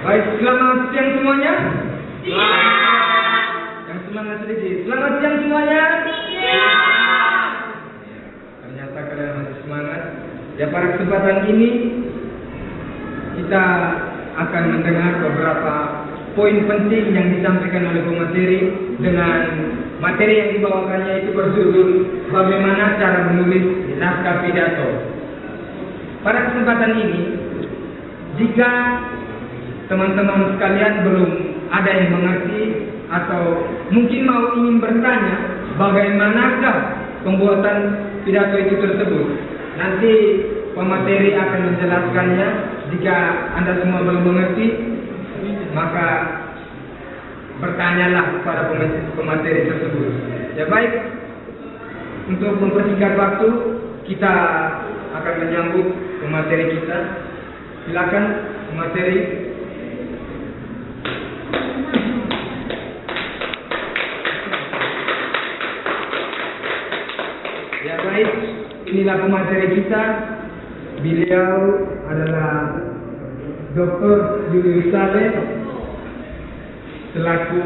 Baik, selamat siang semuanya. Yang semangat sedikit. Selamat siang semuanya. Ternyata kalian masih semangat. Ya, pada kesempatan ini kita akan mendengar beberapa poin penting yang disampaikan oleh pemateri dengan materi yang dibawakannya itu berjudul bagaimana cara menulis naskah pidato. Pada kesempatan ini, jika teman-teman sekalian belum ada yang mengerti atau mungkin ingin bertanya bagaimanakah pembuatan pidato itu tersebut, nanti pemateri akan menjelaskannya. Jika Anda semua belum mengerti, maka bertanyalah kepada pemateri tersebut. Ya, baik, untuk mempersingkat waktu, kita akan menyambut pemateri kita. Silakan pemateri. Ya, baik, inilah pemateri kita. Beliau adalah Dr. Julius Saleh selaku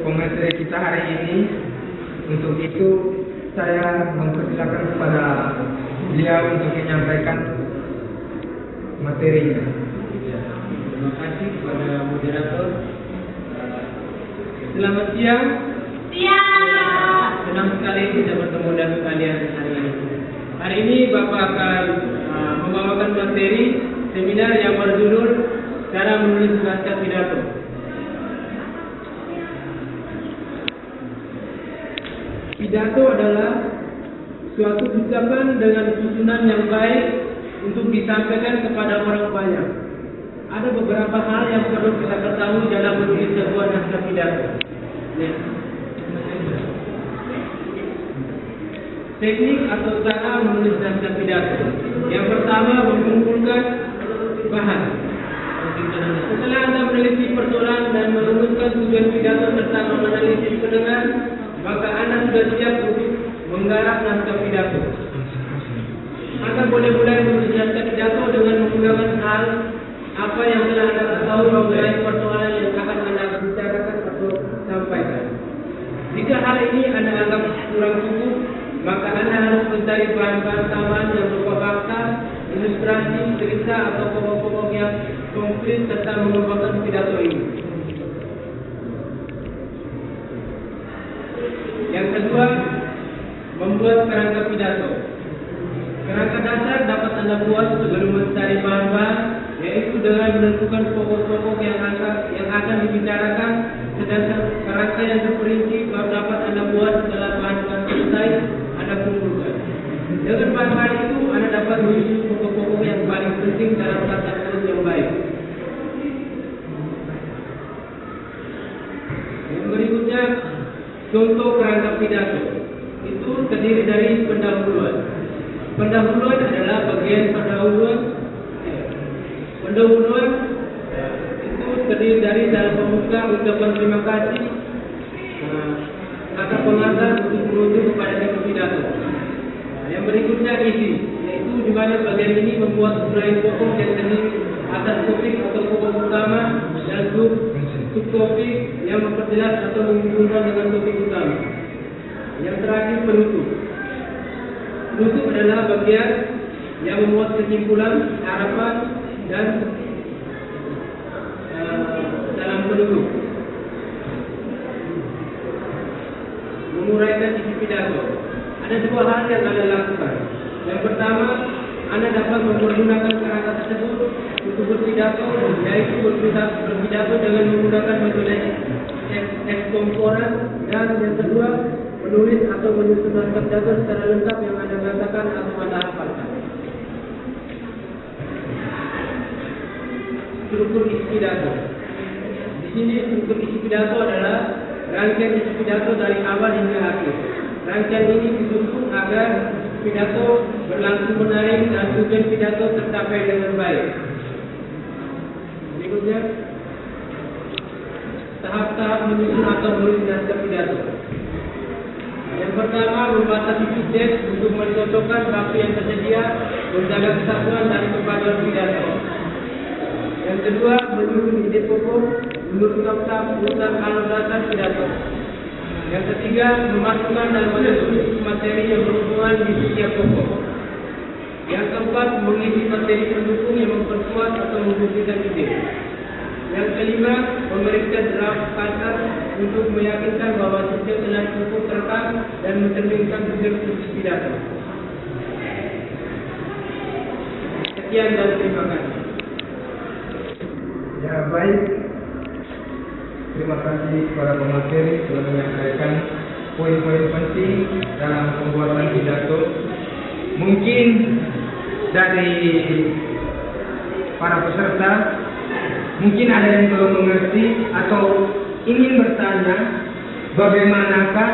pemateri kita hari ini. Untuk itu saya mempersilakan kepada beliau untuk menyampaikan materinya. Terima kasih kepada moderator. Selamat siang. Senang sekali bisa bertemu dengan kalian hari ini. Hari ini Bapak akan membawakan materi seminar yang berjudul cara menulis naskah pidato. Pidato adalah suatu ucapan dengan susunan yang baik untuk disampaikan kepada orang banyak. Ada beberapa hal yang perlu kita ketahui dalam menulis sebuah naskah pidato. Teknik atau cara menulis naskah pidato. Yang pertama, mengumpulkan bahan. Setelah Anda meneliti persoalan dan merumuskan tujuan pidato serta menganalisis pendengar, maka Anda sudah siap untuk menggarap naskah pidato. Anda boleh mulai menulis naskah pidato dengan menggunakan hal apa yang telah Anda ketahui mengenai persoalan yang akan Anda bicarakan atau sampaikan. Jika hal ini Anda anggap kurang cukup, maka Anda harus mencari bahan-bahan tambahan yang berupa fakta, ilustrasi, cerita atau pokok-pokok yang konkret serta mengembangkan pidato ini. Yang kedua, membuat kerangka pidato. Kerangka dasar dapat Anda buat sebelum mencari bahan-bahan, yaitu dengan menentukan pokok-pokok yang akan dibicarakan, sedangkan kerangka yang terperinci baru dapat Anda buat setelah bahan-bahan selesai Anda kumpulkan. Dengan bahan-bahan itu Anda dapat menyusun pokok-pokok yang paling penting dalam tata tulis yang baik. Yang berikutnya, contoh kerangka pidato. Itu terdiri dari pendahuluan. Pendahuluan adalah bagian pendahuluan. Pendahuluan itu terdiri dari dalam pembuka, ucapan terima kasih, kata pengantar untuk menuju kepada isi pidato. Yang berikutnya isi, yaitu di mana bagian ini membuat uraian pokok yang terdiri atas topik atau pokok utama dan subtopik yang memperjelas atau menghubungkan dengan topik utama. Yang terakhir penutup. Penutup adalah bagian yang memuat kesimpulan, harapan dan dalam penutup. Menguraikan isi pidato. Ada dua hal yang Anda lakukan. Yang pertama, Anda dapat menggunakan kerangka tersebut untuk berpidato, yaitu berpidato dengan menggunakan metode ekstemporan, dan yang kedua, menulis atau menyusun naskah pidato secara lengkap yang Anda katakan atau Anda hafalkan. Struktur isi pidato. Di sini struktur isi pidato adalah rangkaian isi pidato dari awal hingga akhir. Rangkaian ini disusun agar pidato berlangsung menarik dan tujuan pidato tercapai dengan baik. Berikutnya, tahap-tahap menyusun atau menulis naskah pidato. Yang pertama, membatasi subjek untuk mencocokkan waktu yang tersedia, menjaga kesatuan dan kepaduan pidato. Yang kedua, menyusun ide pokok menurut fakta urutan alur dasar pidato. Yang ketiga, memasukkan dan menyusun materi yang berhubungan di setiap pokok. Yang keempat, mengisi materi pendukung yang memperkuat atau membuktikan ide. Yang kelima, memeriksa draft kasar untuk meyakinkan bahwa setiap telah cukup terekam dan mencerminkan tujuan fungsi pidato. Sekian dan terima kasih. Ya baik, terima kasih kepada pemateri telah menyampaikan poin-poin penting dalam pembuatan pidato. Mungkin dari para peserta mungkin ada yang belum mengerti atau ingin bertanya bagaimanakah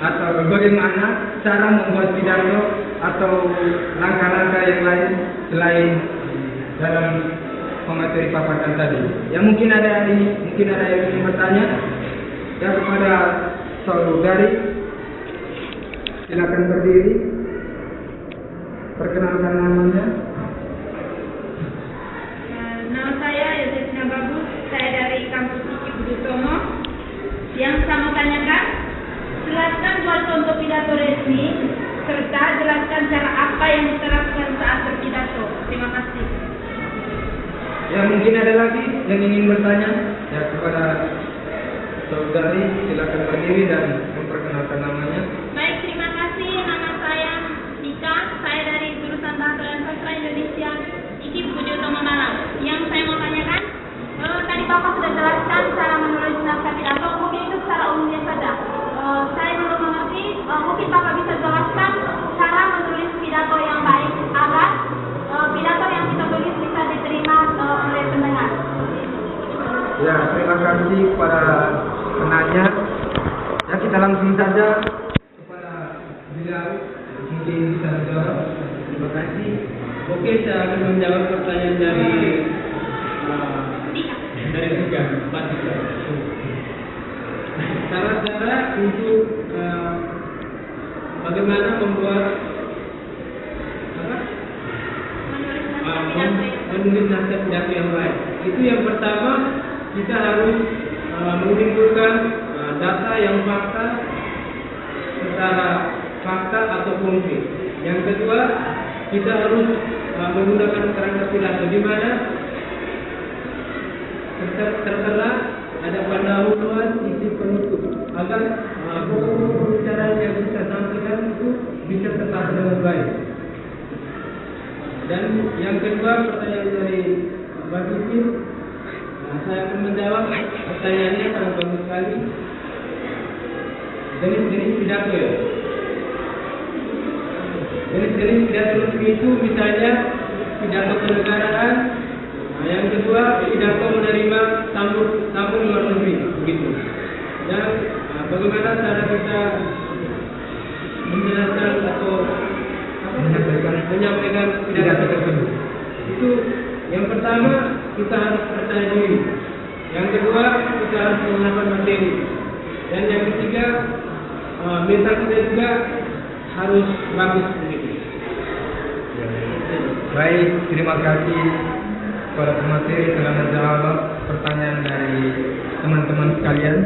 atau bagaimana cara membuat pidato atau langkah-langkah yang lain selain dalam pemateri paparan tadi. Ya mungkin ada yang ingin bertanya. Ya kepada saudari, silakan berdiri. Perkenalkan namanya. Nama saya Yosefina Bagus, saya dari kampus IKIP Budi Utomo. Yang saya mau tanyakan, jelaskan buat contoh pidato resmi, serta jelaskan cara apa yang diterapkan saat berpidato. Terima kasih. Ya mungkin ada lagi yang ingin bertanya. Ya kepada saudari, silakan berdiri dan memperkenalkan namanya. Baik, terima kasih. Nama saya Dika, saya dari jurusan Bahasa dan Sastra Indonesia IKIP Budi Utomo Malang. Yang saya mau tanyakan, tadi Bapak sudah jelaskan cara menulis naskah pidato, mungkin itu secara umumnya saja. Saya belum mengerti, mungkin Bapak bisa jelaskan cara menulis pidato yang baik agar pidato yang kita tulis bisa diterima oleh pendengar. Ya terima kasih kepada penanya. Ya kita langsung saja kepada beliau, mungkin bisa menjawab. Terima kasih. Oke, saya akan menjawab pertanyaan dari Tiga, Pak Tiga. Cara-cara untuk bagaimana membuat menulis naskah pidato yang baik. Itu yang pertama, kita harus mengumpulkan data yang fakta secara fakta atau konkret. Yang kedua, kita harus menggunakan kerangka pidato di mana tertera ada pendahuluan, isi penutup agar pokok-pokok pembicaraan yang kita sampaikan itu bisa tertata dengan baik. Dan yang kedua, pertanyaan dari Mbak Titin, saya akan menjawab pertanyaannya sangat bagus sekali. Jenis-jenis pidato ya. Jenis-jenis pidato itu misalnya pidato kenegaraan, yang kedua pidato menerima tamu luar negeri, begitu. Dan bagaimana cara kita menjelaskan atau menyampaikan pidato tersebut? Itu yang pertama, kita harus percaya diri. Yang kedua, kita harus menggunakan materi. Dan yang ketiga, mental kita juga harus bagus begitu. Baik, terima kasih kepada pemateri telah menjawab pertanyaan dari teman-teman sekalian.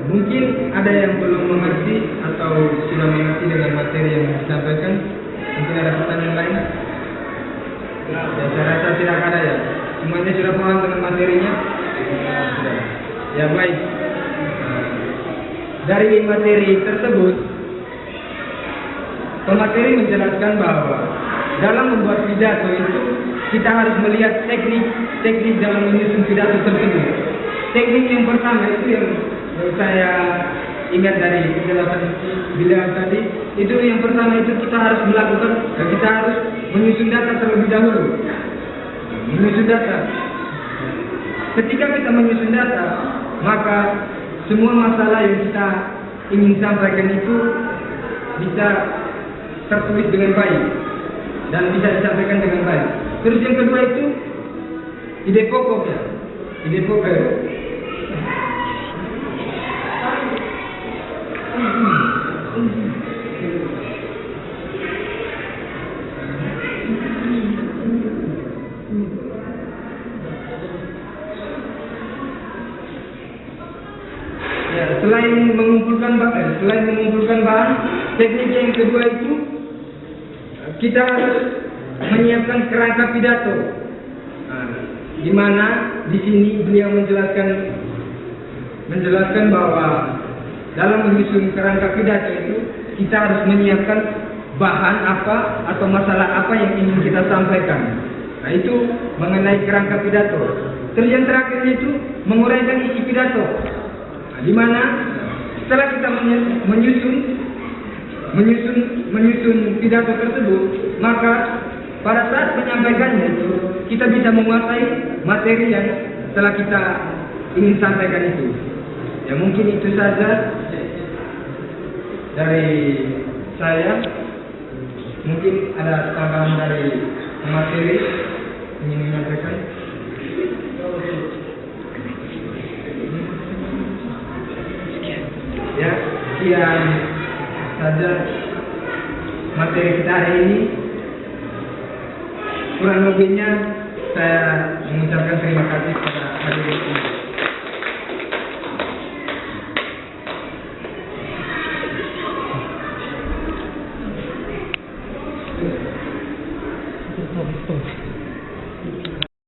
Mungkin ada yang belum mengerti atau sudah mengerti dengan materi yang disampaikan. Mungkin ada pertanyaan lain? Ya, saya rasa tidak ada ya. Semuanya sudah paham dengan materinya? Sudah. Ya baik. Dari materi tersebut, pemateri menjelaskan bahwa dalam membuat pidato itu kita harus melihat teknik dalam menyusun pidato tersebut. Teknik yang pertama itu yang saya ingat dari penjelasan beliau tadi, itu yang pertama itu kita harus melakukan, kita harus menyusun data terlebih dahulu. Menyusun data. Ketika kita menyusun data, maka semua masalah yang kita ingin sampaikan itu bisa tertulis dengan baik dan bisa disampaikan dengan baik. Terus yang kedua itu ide pokoknya. Ide pokok. Ya, selain mengumpulkan bahan, teknik yang kedua itu kita menyiapkan kerangka pidato. Nah, di mana di sini beliau menjelaskan bahwa dalam menyusun kerangka pidato itu kita harus menyiapkan bahan apa atau masalah apa yang ingin kita sampaikan. Nah, itu mengenai kerangka pidato. Terus yang terakhir itu menguraikan isi pidato. Nah, di mana setelah kita menyusun pidato tersebut, maka pada saat menyampaikannya itu kita bisa menguasai materi yang telah kita ingin sampaikan itu. Ya, mungkin itu saja dari saya. Mungkin ada tambahan dari materi ingin menyampaikan. Ya, sekian saja materi kita hari ini. Kurang lebihnya saya